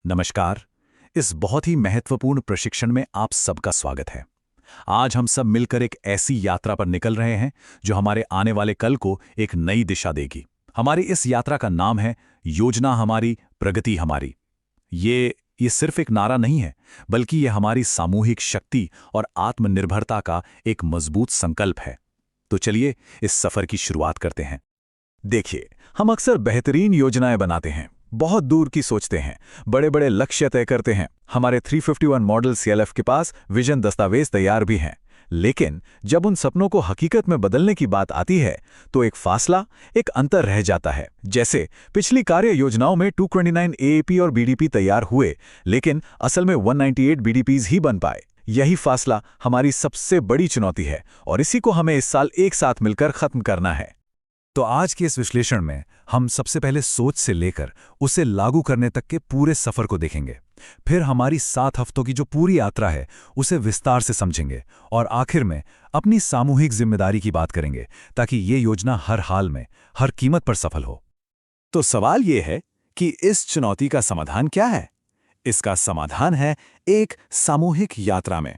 नमस्कार। इस बहुत ही महत्वपूर्ण प्रशिक्षण में आप सबका स्वागत है। आज हम सब मिलकर एक ऐसी यात्रा पर निकल रहे हैं जो हमारे आने वाले कल को एक नई दिशा देगी। हमारी इस यात्रा का नाम है योजना हमारी, प्रगति हमारी। ये सिर्फ एक नारा नहीं है, बल्कि ये हमारी सामूहिक शक्ति और आत्मनिर्भरता का एक मजबूत संकल्प है। तो चलिए इस सफर की शुरुआत करते हैं। देखिए, हम अक्सर बेहतरीन योजनाएं बनाते हैं, बहुत दूर की सोचते हैं, बड़े बड़े लक्ष्य तय करते हैं। हमारे 351 मॉडल सीएलएफ के पास विजन दस्तावेज तैयार भी हैं। लेकिन जब उन सपनों को हकीकत में बदलने की बात आती है तो एक फासला, एक अंतर रह जाता है। जैसे पिछली कार्य योजनाओं में 229 एएपी और बीडीपी तैयार हुए, लेकिन असल में 198 बीडीपीज ही बन पाए। यही फासला हमारी सबसे बड़ी चुनौती है और इसी को हमें इस साल एक साथ मिलकर खत्म करना है। तो आज के इस विश्लेषण में हम सबसे पहले सोच से लेकर उसे लागू करने तक के पूरे सफर को देखेंगे। फिर हमारी 7 हफ्तों की जो पूरी यात्रा है उसे विस्तार से समझेंगे और आखिर में अपनी सामूहिक जिम्मेदारी की बात करेंगे, ताकि ये योजना हर हाल में, हर कीमत पर सफल हो। तो सवाल ये है कि इस चुनौती का समाधान क्या है? इसका समाधान है एक सामूहिक यात्रा में।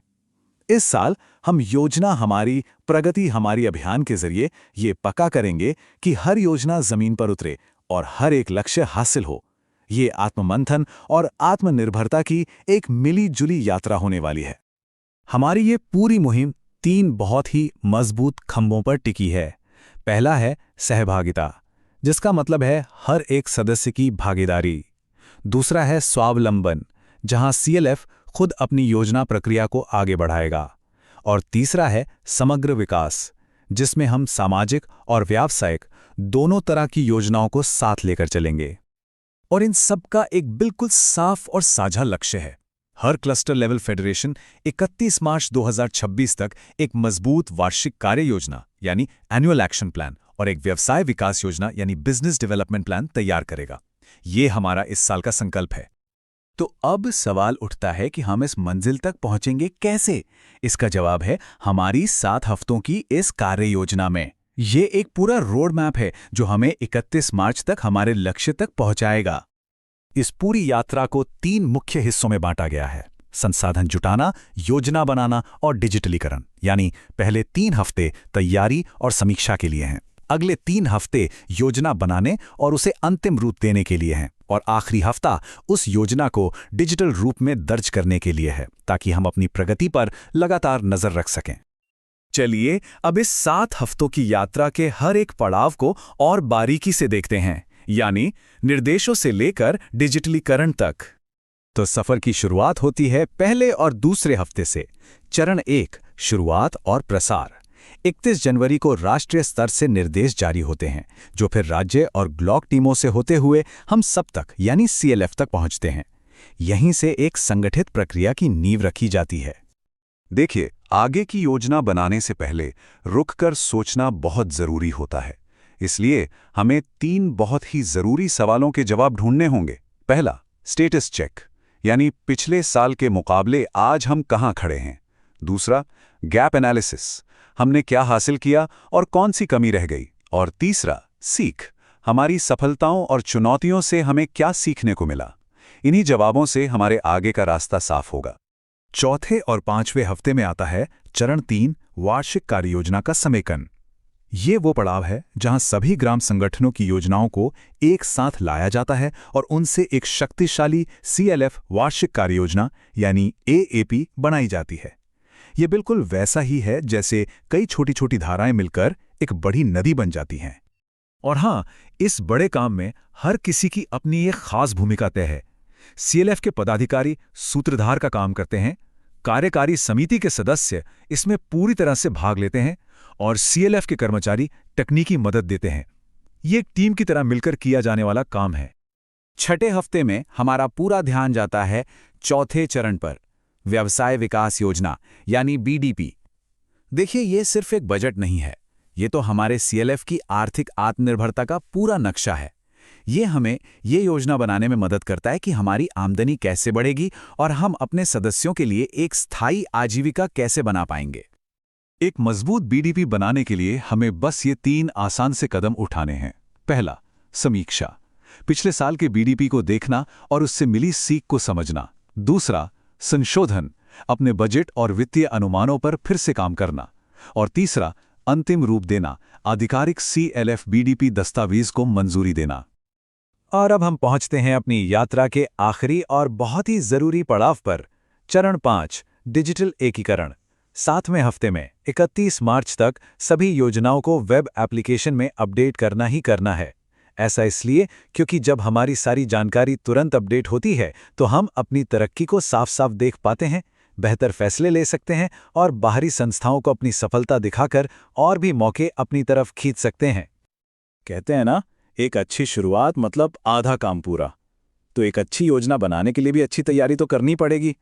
इस साल हम योजना हमारी, प्रगति हमारी अभियान के जरिए ये पक्का करेंगे कि हर योजना जमीन पर उतरे और हर एक लक्ष्य हासिल हो। ये आत्ममंथन और आत्मनिर्भरता की एक मिली-जुली यात्रा होने वाली है। हमारी ये पूरी मुहिम 3 बहुत ही मजबूत खंभों पर टिकी है। पहला है सहभागिता, जिसका मतलब है हर एक सदस्य की भागीदारी। दूसरा है स्वावलंबन, जहां सीएलएफ खुद अपनी योजना प्रक्रिया को आगे बढ़ाएगा। और तीसरा है समग्र विकास, जिसमें हम सामाजिक और व्यावसायिक दोनों तरह की योजनाओं को साथ लेकर चलेंगे। और इन सब का एक बिल्कुल साफ और साझा लक्ष्य है। हर क्लस्टर लेवल फेडरेशन 31 मार्च 2026 तक एक मजबूत वार्षिक कार्य योजना यानी एनुअल एक्शन प्लान और एक व्यवसाय विकास योजना यानी बिजनेस डेवलपमेंट प्लान तैयार करेगा। ये हमारा इस साल का संकल्प है। तो अब सवाल उठता है कि हम इस मंजिल तक पहुंचेंगे कैसे? इसका जवाब है हमारी 7 हफ्तों की इस कार्य योजना में। ये एक पूरा रोड मैप है जो हमें 31 मार्च तक हमारे लक्ष्य तक पहुंचाएगा। इस पूरी यात्रा को 3 मुख्य हिस्सों में बांटा गया है: संसाधन जुटाना, योजना बनाना और डिजिटलीकरण। यानी पहले 3 हफ्ते तैयारी और समीक्षा के लिए हैं, अगले 3 हफ्ते योजना बनाने और उसे अंतिम रूप देने के लिए हैं, और आखिरी हफ्ता उस योजना को डिजिटल रूप में दर्ज करने के लिए है, ताकि हम अपनी प्रगति पर लगातार नजर रख सकें। चलिए अब इस 7 हफ्तों की यात्रा के हर एक पड़ाव को और बारीकी से देखते हैं, यानी निर्देशों से लेकर डिजिटलीकरण तक। तो सफर की शुरुआत होती है पहले और दूसरे हफ्ते से। चरण 1, शुरुआत और प्रसार। 31 जनवरी को राष्ट्रीय स्तर से निर्देश जारी होते हैं, जो फिर राज्य और ब्लॉक टीमों से होते हुए हम सब तक यानी सीएलएफ तक पहुंचते हैं। यहीं से एक संगठित प्रक्रिया की नींव रखी जाती है। देखिए, आगे की योजना बनाने से पहले रुककर सोचना बहुत जरूरी होता है। इसलिए हमें 3 बहुत ही जरूरी सवालों के जवाब ढूंढने होंगे। पहला, स्टेटस चेक, यानी पिछले साल के मुकाबले आज हम कहां खड़े हैं। दूसरा, गैप एनालिसिस, हमने क्या हासिल किया और कौन सी कमी रह गई। और तीसरा, सीख, हमारी सफलताओं और चुनौतियों से हमें क्या सीखने को मिला। इन्हीं जवाबों से हमारे आगे का रास्ता साफ होगा। चौथे और 5वें हफ्ते में आता है चरण 3, वार्षिक कार्य योजना का समेकन। ये वो पड़ाव है जहां सभी ग्राम संगठनों की योजनाओं को एक साथ लाया जाता है और उनसे एक शक्तिशाली सीएलएफ वार्षिक कार्य योजना यानी एएपी बनाई जाती है। ये बिल्कुल वैसा ही है जैसे कई छोटी छोटी धाराएं मिलकर एक बड़ी नदी बन जाती हैं। और हां, इस बड़े काम में हर किसी की अपनी एक खास भूमिका तय है। सीएलएफ के पदाधिकारी सूत्रधार का काम करते हैं, कार्यकारी समिति के सदस्य इसमें पूरी तरह से भाग लेते हैं और सीएलएफ के कर्मचारी तकनीकी मदद देते हैं। ये एक टीम की तरह मिलकर किया जाने वाला काम है। छठे हफ्ते में हमारा पूरा ध्यान जाता है चौथे चरण पर, व्यवसाय विकास योजना यानी बीडीपी। देखिए, ये सिर्फ एक बजट नहीं है, ये तो हमारे सीएलएफ की आर्थिक आत्मनिर्भरता का पूरा नक्शा है। ये हमें ये योजना बनाने में मदद करता है कि हमारी आमदनी कैसे बढ़ेगी और हम अपने सदस्यों के लिए एक स्थायी आजीविका कैसे बना पाएंगे। एक मजबूत बीडीपी बनाने के लिए हमें बस ये 3 आसान से कदम उठाने हैं। पहला, समीक्षा। पिछले साल के बीडीपी को देखना और उससे मिली सीख को समझना। दूसरा, संशोधन, अपने बजट और वित्तीय अनुमानों पर फिर से काम करना। और तीसरा, अंतिम रूप देना, आधिकारिक CLF बीडीपी दस्तावेज को मंजूरी देना। और अब हम पहुंचते हैं अपनी यात्रा के आखिरी और बहुत ही जरूरी पड़ाव पर। चरण 5, डिजिटल एकीकरण। 7वें हफ्ते में 31 मार्च तक सभी योजनाओं को वेब एप्लीकेशन में अपडेट करना ही करना है। ऐसा इसलिए क्योंकि जब हमारी सारी जानकारी तुरंत अपडेट होती है तो हम अपनी तरक्की को साफ साफ देख पाते हैं, बेहतर फैसले ले सकते हैं और बाहरी संस्थाओं को अपनी सफलता दिखाकर और भी मौके अपनी तरफ खींच सकते हैं। कहते हैं ना, एक अच्छी शुरुआत मतलब आधा काम पूरा। तो एक अच्छी योजना बनाने के लिए भी अच्छी तैयारी तो करनी पड़ेगी।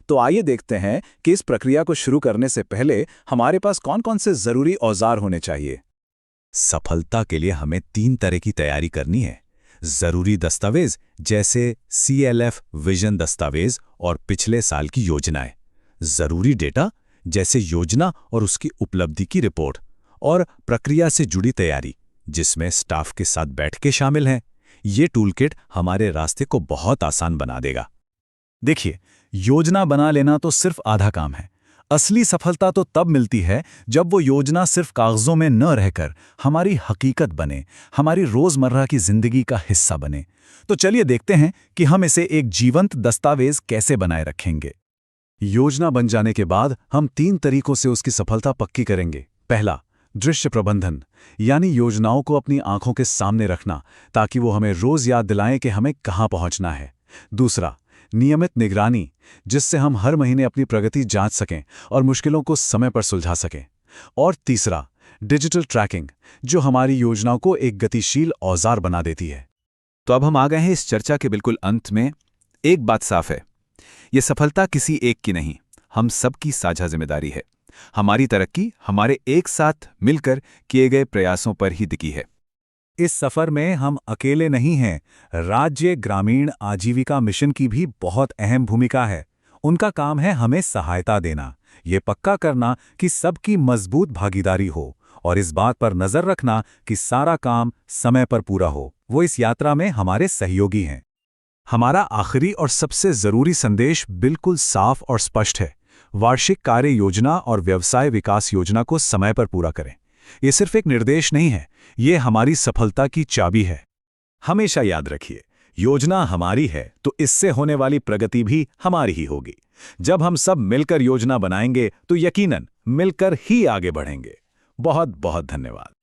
तो आइए देखते हैं कि इस प्रक्रिया को शुरू करने से पहले हमारे पास कौन-कौन से जरूरी औजार होने चाहिए। सफलता के लिए हमें 3 तरह की तैयारी करनी है। जरूरी दस्तावेज जैसे CLF विजन दस्तावेज और पिछले साल की योजनाएं। जरूरी डेटा जैसे योजना और उसकी उपलब्धि की रिपोर्ट। और प्रक्रिया से जुड़ी तैयारी जिसमें स्टाफ के साथ बैठ के शामिल हैं। ये टूलकिट हमारे रास्ते को बहुत आसान बना देगा। देखिए, योजना बना लेना तो सिर्फ आधा काम है। असली सफलता तो तब मिलती है जब वो योजना सिर्फ कागजों में न रहकर हमारी हकीकत बने, हमारी रोजमर्रा की जिंदगी का हिस्सा बने। तो चलिए देखते हैं कि हम इसे एक जीवंत दस्तावेज कैसे बनाए रखेंगे। योजना बन जाने के बाद हम 3 तरीकों से उसकी सफलता पक्की करेंगे। पहला, दृश्य प्रबंधन, यानी योजनाओं को अपनी आंखों के सामने रखना ताकि वो हमें रोज याद दिलाएं कि हमें कहां पहुंचना है। दूसरा, नियमित निगरानी, जिससे हम हर महीने अपनी प्रगति जांच सकें और मुश्किलों को समय पर सुलझा सकें। और तीसरा, डिजिटल ट्रैकिंग, जो हमारी योजनाओं को एक गतिशील औजार बना देती है। तो अब हम आ गए हैं इस चर्चा के बिल्कुल अंत में। एक बात साफ है, ये सफलता किसी एक की नहीं, हम सबकी साझा जिम्मेदारी है। हमारी तरक्की हमारे एक साथ मिलकर किए गए प्रयासों पर ही टिकी है। इस सफर में हम अकेले नहीं हैं। राज्य ग्रामीण आजीविका मिशन की भी बहुत अहम भूमिका है। उनका काम है हमें सहायता देना, ये पक्का करना कि सबकी मजबूत भागीदारी हो और इस बात पर नजर रखना कि सारा काम समय पर पूरा हो। वो इस यात्रा में हमारे सहयोगी हैं। हमारा आखिरी और सबसे जरूरी संदेश बिल्कुल साफ और स्पष्ट है। वार्षिक कार्य योजना और व्यवसाय विकास योजना को समय पर पूरा करें। ये सिर्फ एक निर्देश नहीं है, ये हमारी सफलता की चाबी है। हमेशा याद रखिए, योजना हमारी है तो इससे होने वाली प्रगति भी हमारी ही होगी। जब हम सब मिलकर योजना बनाएंगे तो यकीनन मिलकर ही आगे बढ़ेंगे। बहुत बहुत धन्यवाद।